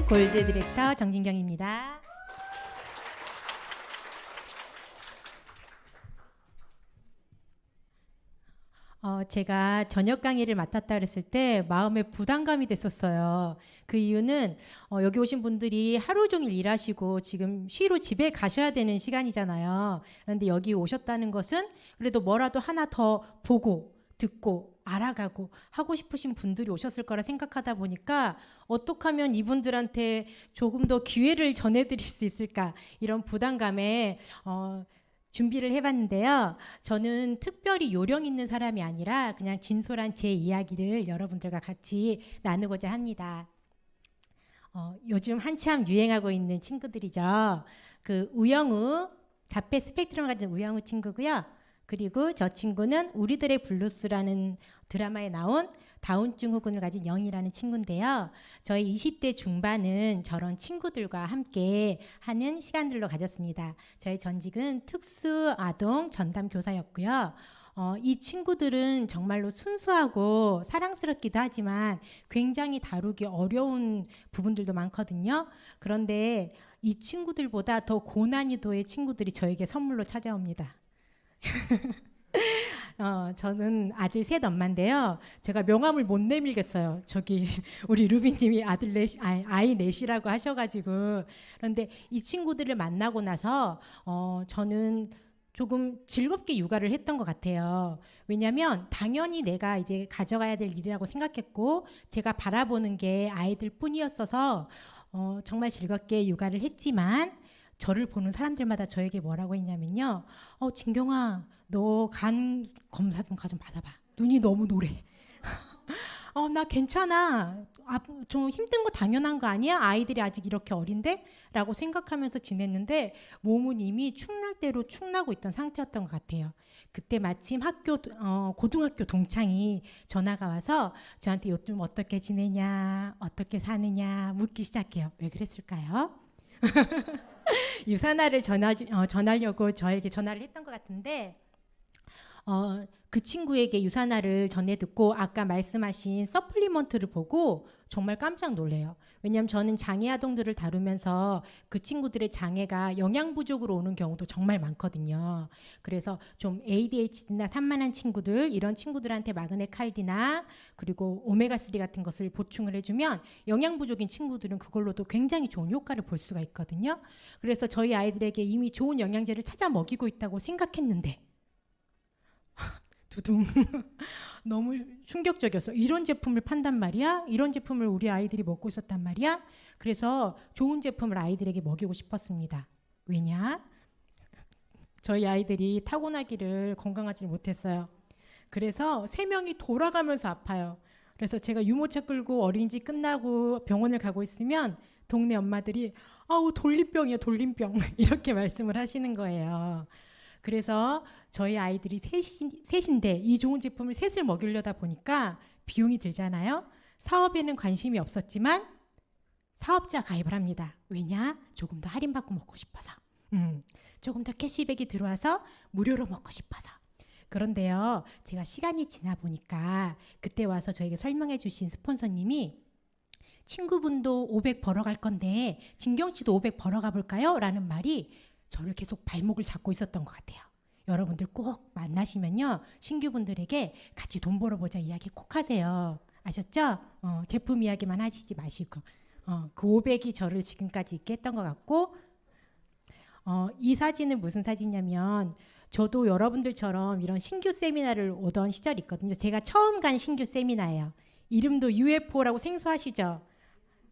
골드 디렉터 정진경입니다. 제가 저녁 강의를 맡았다 그랬을 때 마음에 부담감이 됐었어요. 그 이유는 여기 오신 분들이 하루 종일 일하시고 지금 쉬러 집에 가셔야 되는 시간이잖아요. 그런데 여기 오셨다는 것은 그래도 뭐라도 하나 더 보고 듣고 알아가고 하고 싶으신 분들이 오셨을 거라 생각하다 보니까 어떻게 하면 이분들한테 조금 더 기회를 전해드릴 수 있을까, 이런 부담감에 준비를 해봤는데요. 저는 특별히 요령 있는 사람이 아니라 그냥 진솔한 제 이야기를 여러분들과 같이 나누고자 합니다. 요즘 한참 유행하고 있는 친구들이죠. 그 우영우, 자폐 스펙트럼을 가진 우영우 친구고요. 그리고 저 친구는 우리들의 블루스라는 드라마에 나온 다운증 후군을 가진 영이라는 친구인데요. 저희 20대 중반은 저런 친구들과 함께 하는 시간들로 가졌습니다. 저희 전직은 특수아동 전담교사였고요. 이 친구들은 정말로 순수하고 사랑스럽기도 하지만 굉장히 다루기 어려운 부분들도 많거든요. 그런데 이 친구들보다 더 고난이도의 친구들이 저에게 선물로 찾아옵니다. 저는 아들 셋 엄마인데요. 제가 명함을 못 내밀겠어요. 저기 우리 루비님이 아이 넷이라고 하셔가지고. 그런데 이 친구들을 만나고 나서 저는 조금 즐겁게 육아를 했던 것 같아요. 왜냐하면 당연히 내가 이제 가져가야 될 일이라고 생각했고 제가 바라보는 게 아이들 뿐이었어서 정말 즐겁게 육아를 했지만, 저를 보는 사람들마다 저에게 뭐라고 했냐면요. 진경아, 너 간 검사 좀 받아봐. 눈이 너무 노래. 나 괜찮아. 좀 힘든 거 당연한 거 아니야? 아이들이 아직 이렇게 어린데? 라고 생각하면서 지냈는데 몸은 이미 축날 대로 축나고 있던 상태였던 것 같아요. 그때 마침 고등학교 동창이 전화가 와서 저한테 요즘 어떻게 지내냐, 어떻게 사느냐 묻기 시작해요. 왜 그랬을까요? 유산화를 전하려고 저에게 전화를 했던 것 같은데, 그 친구에게 유산화를 전해 듣고 아까 말씀하신 서플리먼트를 보고 정말 깜짝 놀래요. 왜냐하면 저는 장애 아동들을 다루면서 그 친구들의 장애가 영양 부족으로 오는 경우도 정말 많거든요. 그래서 좀 ADHD나 산만한 친구들, 이런 친구들한테 마그네 칼디나 그리고 오메가3 같은 것을 보충을 해주면 영양 부족인 친구들은 그걸로도 굉장히 좋은 효과를 볼 수가 있거든요. 그래서 저희 아이들에게 이미 좋은 영양제를 찾아 먹이고 있다고 생각했는데 두둥 너무 충격적이었어. 이런 제품을 판단 말이야? 이런 제품을 우리 아이들이 먹고 있었단 말이야? 그래서 좋은 제품을 아이들에게 먹이고 싶었습니다. 왜냐? 저희 아이들이 타고나기를 건강하지 못했어요. 그래서 3명이 돌아가면서 아파요. 그래서 제가 유모차 끌고 어린이집 끝나고 병원을 가고 있으면 동네 엄마들이 아우 돌림병이야 돌림병 이렇게 말씀을 하시는 거예요. 그래서 저희 아이들이 셋인데 이 좋은 제품을 셋을 먹이려다 보니까 비용이 들잖아요. 사업에는 관심이 없었지만 사업자 가입을 합니다. 왜냐? 조금 더 할인받고 먹고 싶어서. 조금 더 캐시백이 들어와서 무료로 먹고 싶어서. 그런데요, 제가 시간이 지나 보니까 그때 와서 저에게 설명해 주신 스폰서님이 친구분도 500 벌어갈 건데 진경씨도 500 벌어가 볼까요? 라는 말이 저를 계속 발목을 잡고 있었던 것 같아요. 여러분들 꼭 만나시면요, 신규분들에게 같이 돈 벌어보자 이야기 꼭 하세요. 아셨죠? 제품 이야기만 하시지 마시고 그 500이 저를 지금까지 있게 했던 것 같고, 이 사진은 무슨 사진이냐면 저도 여러분들처럼 이런 신규 세미나를 오던 시절이 있거든요. 제가 처음 간 신규 세미나예요. 이름도 UFO라고 생소하시죠?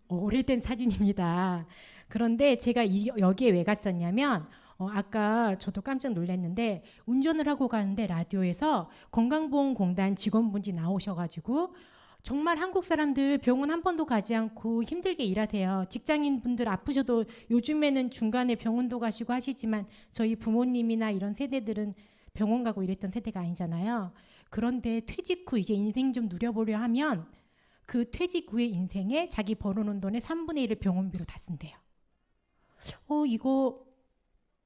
오래된 사진입니다. 그런데 제가 여기에 왜 갔었냐면 아까 저도 깜짝 놀랐는데 운전을 하고 가는데 라디오에서 건강보험공단 직원분이 나오셔가지고 정말 한국 사람들 병원 한 번도 가지 않고 힘들게 일하세요. 직장인분들 아프셔도 요즘에는 중간에 병원도 가시고 하시지만 저희 부모님이나 이런 세대들은 병원 가고 이랬던 세대가 아니잖아요. 그런데 퇴직 후 이제 인생 좀 누려보려 하면 그 퇴직 후의 인생에 자기 벌어놓은 돈의 3분의 1을 병원비로 다 쓴대요. 이거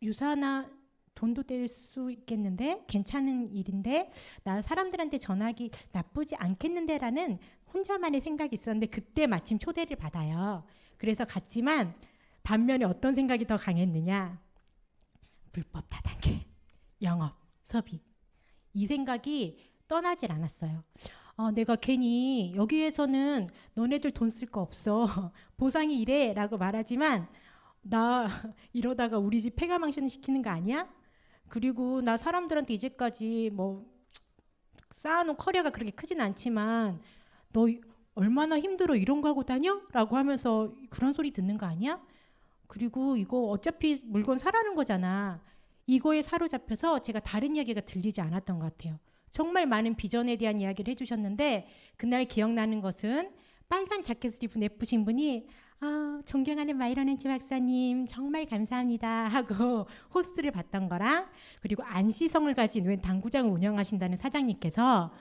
유산화 돈도 뗄 수 있겠는데 괜찮은 일인데 나 사람들한테 전하기 나쁘지 않겠는데 라는 혼자만의 생각이 있었는데 그때 마침 초대를 받아요. 그래서 갔지만 반면에 어떤 생각이 더 강했느냐? 불법 다단계, 영업, 소비. 이 생각이 떠나질 않았어요. 내가 괜히 여기에서는 너네들 돈 쓸 거 없어. 보상이 이래 라고 말하지만 나 이러다가 우리 집 폐가망신 시키는 거 아니야? 그리고 나 사람들한테 이제까지 뭐 쌓아놓은 커리어가 그렇게 크진 않지만 너 얼마나 힘들어 이런 거 하고 다녀? 라고 하면서 그런 소리 듣는 거 아니야? 그리고 이거 어차피 물건 사라는 거잖아. 이거에 사로잡혀서 제가 다른 이야기가 들리지 않았던 것 같아요. 정말 많은 비전에 대한 이야기를 해주셨는데 그날 기억나는 것은 빨간 자켓을 입은 예쁘신 분이 존경하는 마이런 헨츠 박사님 정말 감사합니다 하고 호스트를 받던 거랑 그리고 안시성을 가진 웬 당구장을 운영하신다는 사장님께서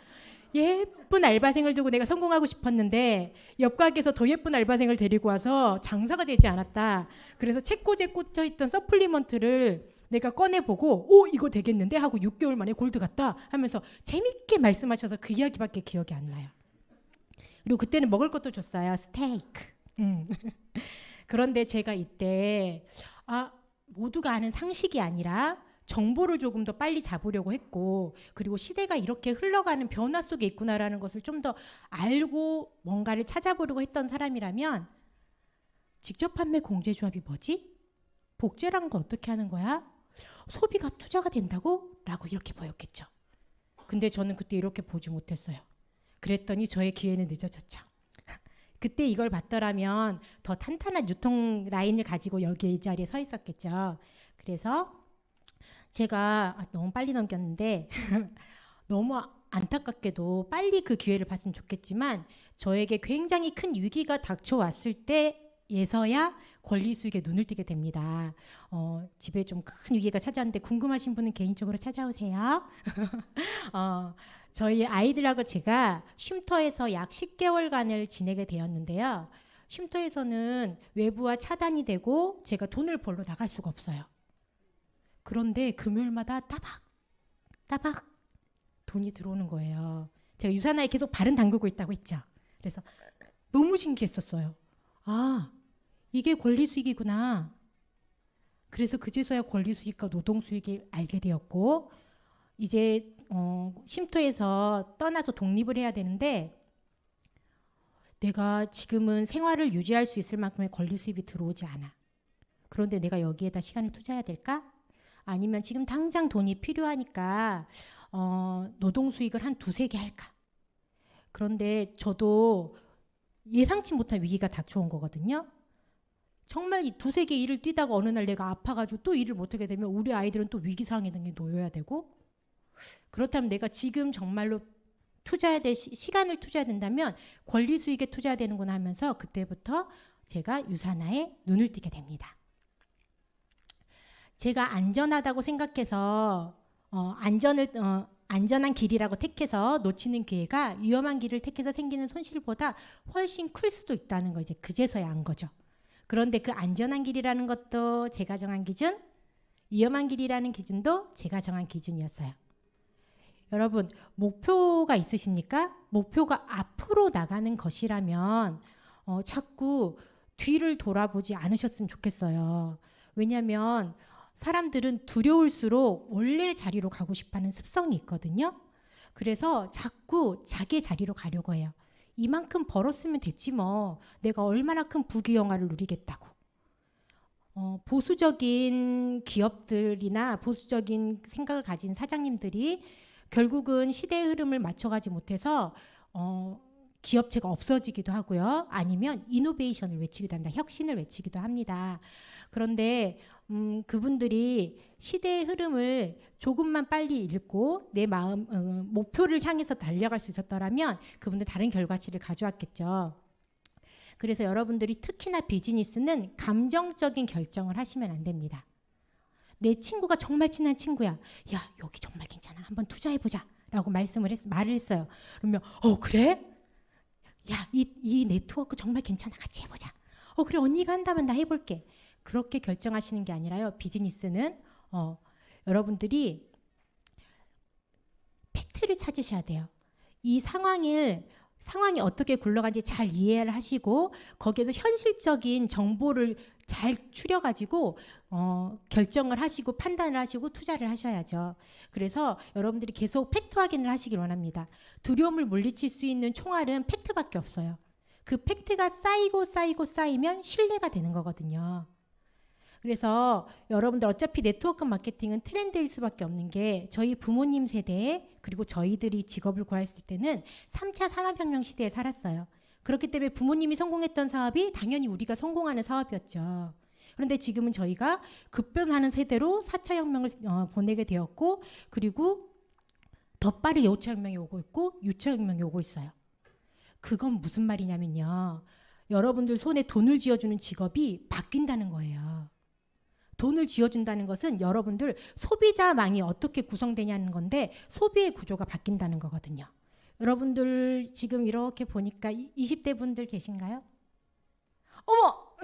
예쁜 알바생을 두고 내가 성공하고 싶었는데 옆 가게에서 더 예쁜 알바생을 데리고 와서 장사가 되지 않았다. 그래서 책꽂이에 꽂혀있던 서플리먼트를 내가 꺼내보고 이거 되겠는데 하고 6개월 만에 골드 갔다 하면서 재밌게 말씀하셔서 그 이야기밖에 기억이 안 나요. 그리고 그때는 먹을 것도 줬어요. 스테이크. 그런데 제가 이때 모두가 아는 상식이 아니라 정보를 조금 더 빨리 잡으려고 했고 그리고 시대가 이렇게 흘러가는 변화 속에 있구나라는 것을 좀 더 알고 뭔가를 찾아보려고 했던 사람이라면 직접 판매 공제조합이 뭐지? 복제란 거 어떻게 하는 거야? 소비가 투자가 된다고? 라고 이렇게 보였겠죠. 근데 저는 그때 이렇게 보지 못했어요. 그랬더니 저의 기회는 늦어졌죠. 그때 이걸 봤더라면 더 탄탄한 유통 라인을 가지고 여기 이 자리에 서 있었겠죠. 그래서 제가 너무 빨리 넘겼는데 너무 안타깝게도 빨리 그 기회를 봤으면 좋겠지만 저에게 굉장히 큰 위기가 닥쳐왔을 때에서야 권리 수익에 눈을 뜨게 됩니다. 집에 좀 큰 위기가 찾아왔는데 궁금하신 분은 개인적으로 찾아오세요. 저희 아이들하고 제가 쉼터에서 약 10개월간을 지내게 되었는데요. 쉼터에서는 외부와 차단이 되고 제가 돈을 벌러 나갈 수가 없어요. 그런데 금요일마다 따박 돈이 들어오는 거예요. 제가 유산화에 계속 발은 담그고 있다고 했죠. 그래서 너무 신기했었어요. 이게 권리 수익이구나. 그래서 그제서야 권리 수익과 노동 수익을 알게 되었고 이제 쉼터에서 떠나서 독립을 해야 되는데 내가 지금은 생활을 유지할 수 있을 만큼의 권리 수입이 들어오지 않아. 그런데 내가 여기에다 시간을 투자해야 될까? 아니면 지금 당장 돈이 필요하니까 노동 수익을 한 2-3개 할까? 그런데 저도 예상치 못한 위기가 닥쳐온 거거든요. 정말 이 2-3개 일을 뛰다가 어느 날 내가 아파가지고 또 일을 못하게 되면 우리 아이들은 또 위기상황에 놓여야 되고 그렇다면 내가 지금 정말로 투자해야 될 시간을 투자해야 된다면 권리 수익에 투자해야 되는구나 하면서 그때부터 제가 유산화에 눈을 뜨게 됩니다. 제가 안전하다고 생각해서 안전한 길이라고 택해서 놓치는 기회가 위험한 길을 택해서 생기는 손실보다 훨씬 클 수도 있다는 걸 이제 그제서야 안 거죠. 그런데 그 안전한 길이라는 것도 제가 정한 기준, 위험한 길이라는 기준도 제가 정한 기준이었어요. 여러분 목표가 있으십니까? 목표가 앞으로 나가는 것이라면 자꾸 뒤를 돌아보지 않으셨으면 좋겠어요. 왜냐하면 사람들은 두려울수록 원래 자리로 가고 싶어하는 습성이 있거든요. 그래서 자꾸 자기 자리로 가려고 해요. 이만큼 벌었으면 됐지 뭐. 내가 얼마나 큰 부귀영화를 누리겠다고. 보수적인 기업들이나 보수적인 생각을 가진 사장님들이 결국은 시대의 흐름을 맞춰가지 못해서 기업체가 없어지기도 하고요. 아니면 이노베이션을 외치기도 합니다. 혁신을 외치기도 합니다. 그런데 그분들이 시대의 흐름을 조금만 빨리 읽고 내 마음 목표를 향해서 달려갈 수 있었더라면 그분들 다른 결과치를 가져왔겠죠. 그래서 여러분들이 특히나 비즈니스는 감정적인 결정을 하시면 안 됩니다. 내 친구가 정말 친한 친구야. 야, 여기 정말 괜찮아. 한번 투자해보자. 라고 말을 했어요. 그러면 그래? 야, 이 네트워크 정말 괜찮아. 같이 해보자. 그래, 언니가 한다면 나 해볼게. 그렇게 결정하시는 게 아니라요. 비즈니스는 여러분들이 팩트를 찾으셔야 돼요. 이 상황을 상황이 어떻게 굴러가는지 잘 이해를 하시고 거기에서 현실적인 정보를 잘 추려가지고 결정을 하시고 판단을 하시고 투자를 하셔야죠. 그래서 여러분들이 계속 팩트 확인을 하시길 원합니다. 두려움을 물리칠 수 있는 총알은 팩트밖에 없어요. 그 팩트가 쌓이면 신뢰가 되는 거거든요. 그래서 여러분들 어차피 네트워크 마케팅은 트렌드일 수밖에 없는 게 저희 부모님 세대 그리고 저희들이 직업을 구했을 때는 3차 산업혁명 시대에 살았어요. 그렇기 때문에 부모님이 성공했던 사업이 당연히 우리가 성공하는 사업이었죠. 그런데 지금은 저희가 급변하는 세대로 4차 혁명을 보내게 되었고 그리고 더 빠르게 5차 혁명이 오고 있고 6차 혁명이 오고 있어요. 그건 무슨 말이냐면요. 여러분들 손에 돈을 쥐어주는 직업이 바뀐다는 거예요. 돈을 쥐어준다는 것은 여러분들 소비자망이 어떻게 구성되냐는 건데 소비의 구조가 바뀐다는 거거든요. 여러분들 지금 이렇게 보니까 20대 분들 계신가요? 어머!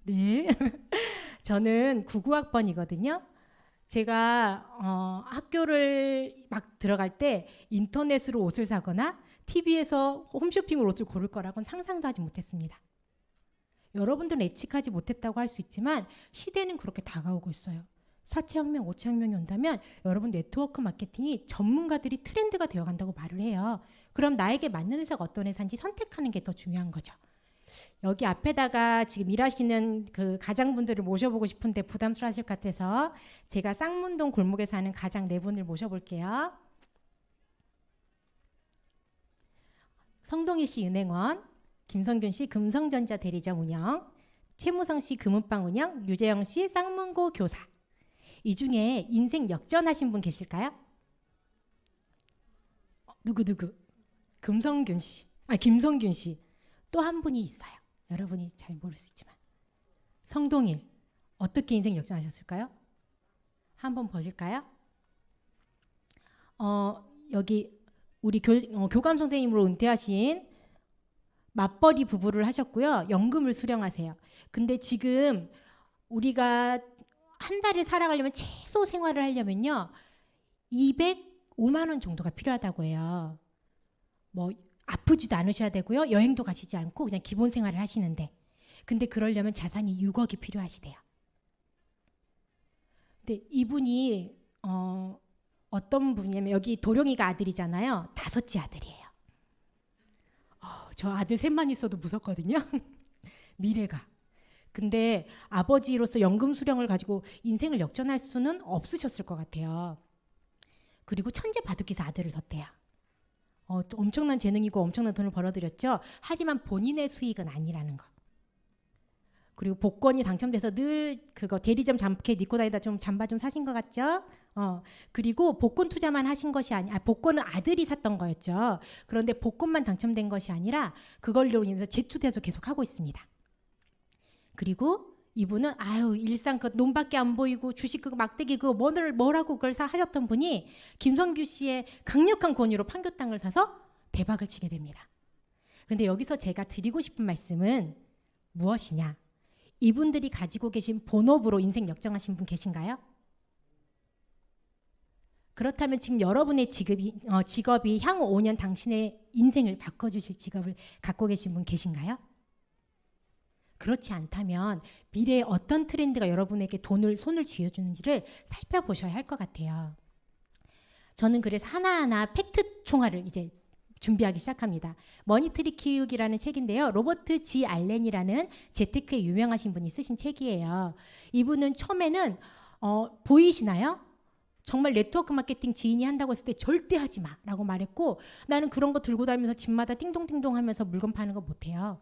네. 저는 99학번이거든요. 제가 학교를 막 들어갈 때 인터넷으로 옷을 사거나 TV에서 홈쇼핑으로 옷을 고를 거라고는 상상도 하지 못했습니다. 여러분들은 예측하지 못했다고 할 수 있지만 시대는 그렇게 다가오고 있어요. 4차 혁명, 5차 혁명이 온다면 여러분 네트워크 마케팅이 전문가들이 트렌드가 되어간다고 말을 해요. 그럼 나에게 맞는 회사가 어떤 회사인지 선택하는 게 더 중요한 거죠. 여기 앞에다가 지금 일하시는 그 가장분들을 모셔보고 싶은데 부담스러우실 것 같아서 제가 쌍문동 골목에 사는 가장 네 분을 모셔볼게요. 성동희 씨 은행원, 김성균 씨 금성전자 대리점 운영, 최무성 씨 금은방 운영, 류재영 씨 쌍문고 교사. 이 중에 인생 역전하신 분 계실까요? 누구? 김성균 씨. 또 한 분이 있어요. 여러분이 잘 모를 수 있지만. 성동일. 어떻게 인생 역전하셨을까요? 한번 보실까요? 여기 우리 교감 선생님으로 은퇴하신 맞벌이 부부를 하셨고요. 연금을 수령하세요. 근데 지금 우리가 한 달을 살아가려면 최소 생활을 하려면요. 205만 원 정도가 필요하다고 해요. 뭐 아프지도 않으셔야 되고요. 여행도 가시지 않고 그냥 기본 생활을 하시는데. 근데 그러려면 자산이 6억이 필요하시대요. 근데 이분이 어떤 분이냐면 여기 도령이가 아들이잖아요. 5째 아들이에요. 저 아들 셋만 있어도 무섭거든요. 미래가. 근데 아버지로서 연금 수령을 가지고 인생을 역전할 수는 없으셨을 것 같아요. 그리고 천재 바둑기사 아들을 뒀대요. 또 엄청난 재능이고 엄청난 돈을 벌어들였죠. 하지만 본인의 수익은 아니라는 거. 그리고 복권이 당첨돼서 늘 그거 대리점 잠켓 입고 다니다 좀 잠바 좀 사신 것 같죠? 그리고 복권 투자만 하신 것이 복권은 아들이 샀던 거였죠. 그런데 복권만 당첨된 것이 아니라 그걸로 인해서 재투자도 계속 하고 있습니다. 그리고 이분은 일상 그 돈밖에 안 보이고 주식 그거 막대기 그거 뭐라고 그걸 하셨던 분이 김성규 씨의 강력한 권유로 판교 땅을 사서 대박을 치게 됩니다. 근데 여기서 제가 드리고 싶은 말씀은 무엇이냐? 이분들이 가지고 계신 본업으로 인생 역전하신 분 계신가요? 그렇다면 지금 여러분의 직업이 향후 5년 당신의 인생을 바꿔주실 직업을 갖고 계신 분 계신가요? 그렇지 않다면 미래에 어떤 트렌드가 여러분에게 손을 쥐어주는지를 살펴보셔야 할 것 같아요. 저는 그래서 하나하나 팩트 총알을 이제 준비하기 시작합니다. 머니트리 키우기라는 책인데요. 로버트 G. 알렌이라는 재테크에 유명하신 분이 쓰신 책이에요. 이분은 처음에는 보이시나요? 정말 네트워크 마케팅 지인이 한다고 했을 때 절대 하지 마 라고 말했고 나는 그런 거 들고 다니면서 집마다 띵동띵동 하면서 물건 파는 거 못해요.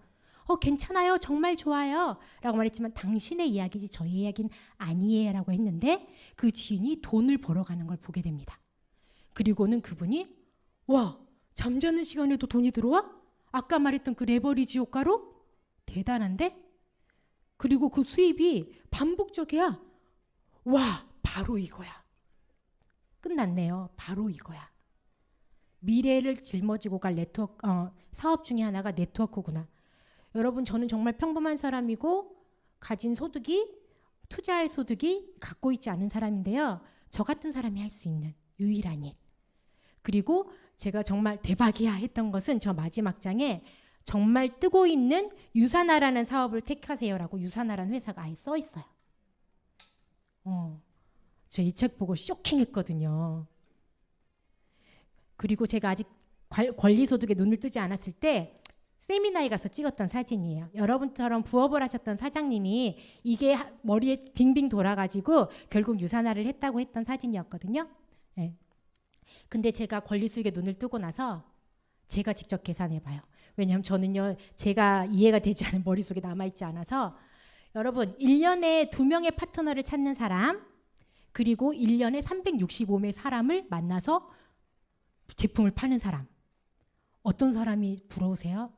괜찮아요. 정말 좋아요. 라고 말했지만 당신의 이야기지 저의 이야기는 아니에요 라고 했는데 그 지인이 돈을 벌어가는 걸 보게 됩니다. 그리고는 그분이 와 잠자는 시간에도 돈이 들어와? 아까 말했던 그 레버리지 효과로? 대단한데? 그리고 그 수입이 반복적이야. 와 바로 이거야. 끝났네요. 바로 이거야. 미래를 짊어지고 갈 사업 중에 하나가 네트워크구나. 여러분 저는 정말 평범한 사람이고 가진 소득이 투자할 소득이 갖고 있지 않은 사람인데요. 저 같은 사람이 할 수 있는 유일한 일. 그리고 제가 정말 대박이야 했던 것은 저 마지막 장에 정말 뜨고 있는 유사나라는 사업을 택하세요라고 유사나라는 회사가 아예 써 있어요. 제가 이 책 보고 쇼킹했거든요. 그리고 제가 아직 권리소득에 눈을 뜨지 않았을 때 세미나에 가서 찍었던 사진이에요. 여러분처럼 부업을 하셨던 사장님이 이게 머리에 빙빙 돌아가지고 결국 유산화를 했다고 했던 사진이었거든요. 네. 근데 제가 권리수익에 눈을 뜨고 나서 제가 직접 계산해봐요. 왜냐하면 저는요, 제가 이해가 되지 않은 머릿속에 남아있지 않아서 여러분 1년에 2명의 파트너를 찾는 사람 그리고 1년에 365명의 사람을 만나서 제품을 파는 사람 어떤 사람이 부러우세요?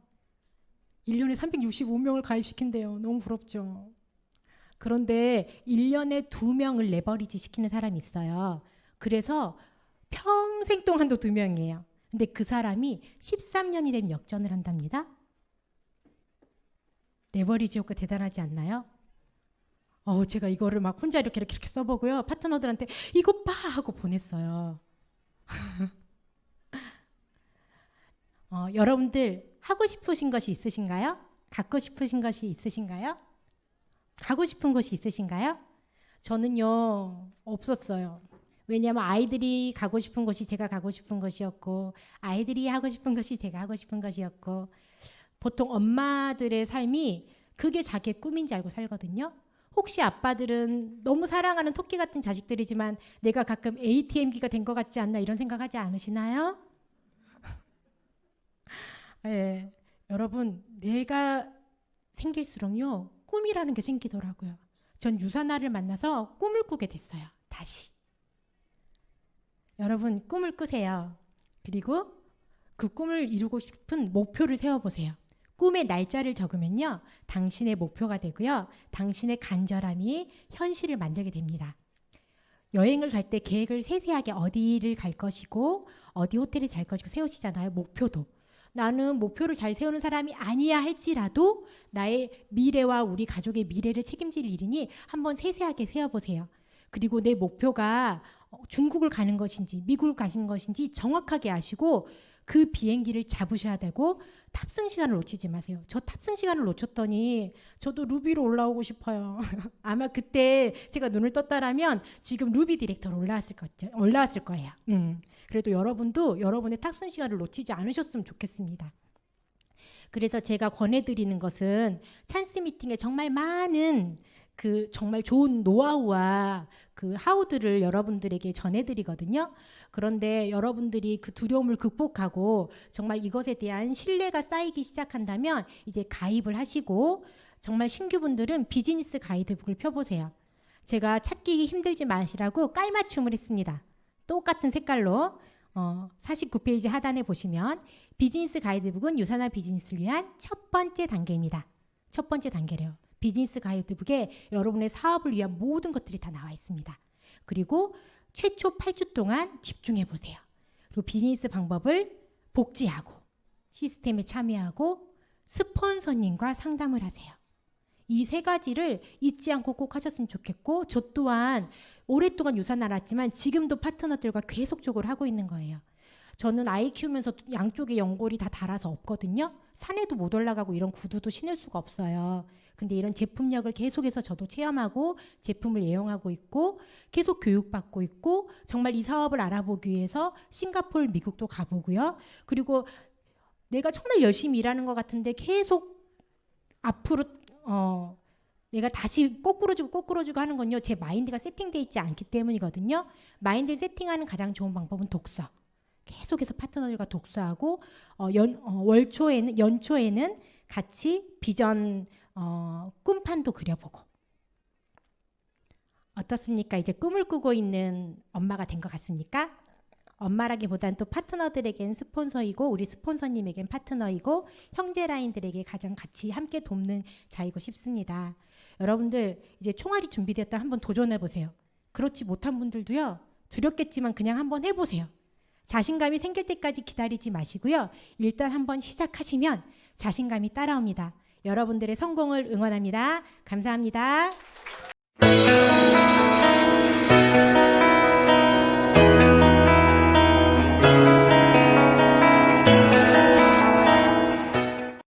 1년에 365명을 가입시킨대요. 너무 부럽죠. 그런데 1년에 2명을 레버리지 시키는 사람이 있어요. 그래서 평생 동안도 2명이에요. 근데 그 사람이 13년이 되면 역전을 한답니다. 레버리지 효과 대단하지 않나요? 제가 이거를 막 혼자 이렇게 써보고요. 파트너들한테 이것 봐! 하고 보냈어요. 여러분들 하고 싶으신 것이 있으신가요? 갖고 싶으신 것이 있으신가요? 가고 싶은 곳이 있으신가요? 저는요 없었어요. 왜냐하면 아이들이 가고 싶은 곳이 제가 가고 싶은 것이었고 아이들이 하고 싶은 것이 제가 하고 싶은 것이었고 보통 엄마들의 삶이 그게 자기의 꿈인 줄 알고 살거든요. 혹시 아빠들은 너무 사랑하는 토끼 같은 자식들이지만 내가 가끔 ATM기가 된 것 같지 않나 이런 생각하지 않으시나요? 네, 여러분 내가 생길수록요 꿈이라는 게 생기더라고요. 전 유사나를 만나서 꿈을 꾸게 됐어요. 다시. 여러분 꿈을 꾸세요. 그리고 그 꿈을 이루고 싶은 목표를 세워보세요. 꿈의 날짜를 적으면요 당신의 목표가 되고요 당신의 간절함이 현실을 만들게 됩니다. 여행을 갈 때 계획을 세세하게 어디를 갈 것이고 어디 호텔에 잘 것이고 세우시잖아요. 목표도. 나는 목표를 잘 세우는 사람이 아니야 할지라도 나의 미래와 우리 가족의 미래를 책임질 일이니 한번 세세하게 세워보세요. 그리고 내 목표가 중국을 가는 것인지 미국을 가시는 것인지 정확하게 아시고 그 비행기를 잡으셔야 되고 탑승 시간을 놓치지 마세요. 저 탑승 시간을 놓쳤더니 저도 루비로 올라오고 싶어요. 아마 그때 제가 눈을 떴다라면 지금 루비 디렉터로 올라왔을 거예요. 그래도 여러분도 여러분의 탑승 시간을 놓치지 않으셨으면 좋겠습니다. 그래서 제가 권해드리는 것은 찬스 미팅에 정말 많은 그 정말 좋은 노하우와 그 하우들을 여러분들에게 전해드리거든요. 그런데 여러분들이 그 두려움을 극복하고 정말 이것에 대한 신뢰가 쌓이기 시작한다면 이제 가입을 하시고 정말 신규분들은 비즈니스 가이드북을 펴보세요. 제가 찾기 힘들지 마시라고 깔맞춤을 했습니다. 똑같은 색깔로 49페이지 하단에 보시면 비즈니스 가이드북은 유산화 비즈니스를 위한 첫 번째 단계입니다. 첫 번째 단계래요. 비즈니스 가이드북에 여러분의 사업을 위한 모든 것들이 다 나와 있습니다. 그리고 최초 8주 동안 집중해 보세요. 그리고 비즈니스 방법을 복지하고 시스템에 참여하고 스폰서님과 상담을 하세요. 이 세 가지를 잊지 않고 꼭 하셨으면 좋겠고 저 또한 오랫동안 유산 알았지만 지금도 파트너들과 계속적으로 하고 있는 거예요. 저는 아이 키우면서 양쪽에 연골이 다 닳아서 없거든요. 산에도 못 올라가고 이런 구두도 신을 수가 없어요. 근데 이런 제품력을 계속해서 저도 체험하고 제품을 애용하고 있고 계속 교육받고 있고 정말 이 사업을 알아보기 위해서 싱가포르, 미국도 가보고요. 그리고 내가 정말 열심히 일하는 것 같은데 계속 앞으로 내가 다시 거꾸로 주고 하는 건요. 제 마인드가 세팅되어 있지 않기 때문이거든요. 마인드를 세팅하는 가장 좋은 방법은 독서. 계속해서 파트너들과 독서하고 연초에는 같이 비전 꿈판도 그려보고 어떻습니까? 이제 꿈을 꾸고 있는 엄마가 된 것 같습니까? 엄마라기보단 또 파트너들에겐 스폰서이고 우리 스폰서님에겐 파트너이고 형제 라인들에게 가장 같이 함께 돕는 자이고 싶습니다. 여러분들 이제 총알이 준비되었다 한번 도전해보세요. 그렇지 못한 분들도요. 두렵겠지만 그냥 한번 해보세요. 자신감이 생길 때까지 기다리지 마시고요. 일단 한번 시작하시면 자신감이 따라옵니다. 여러분들의 성공을 응원합니다. 감사합니다.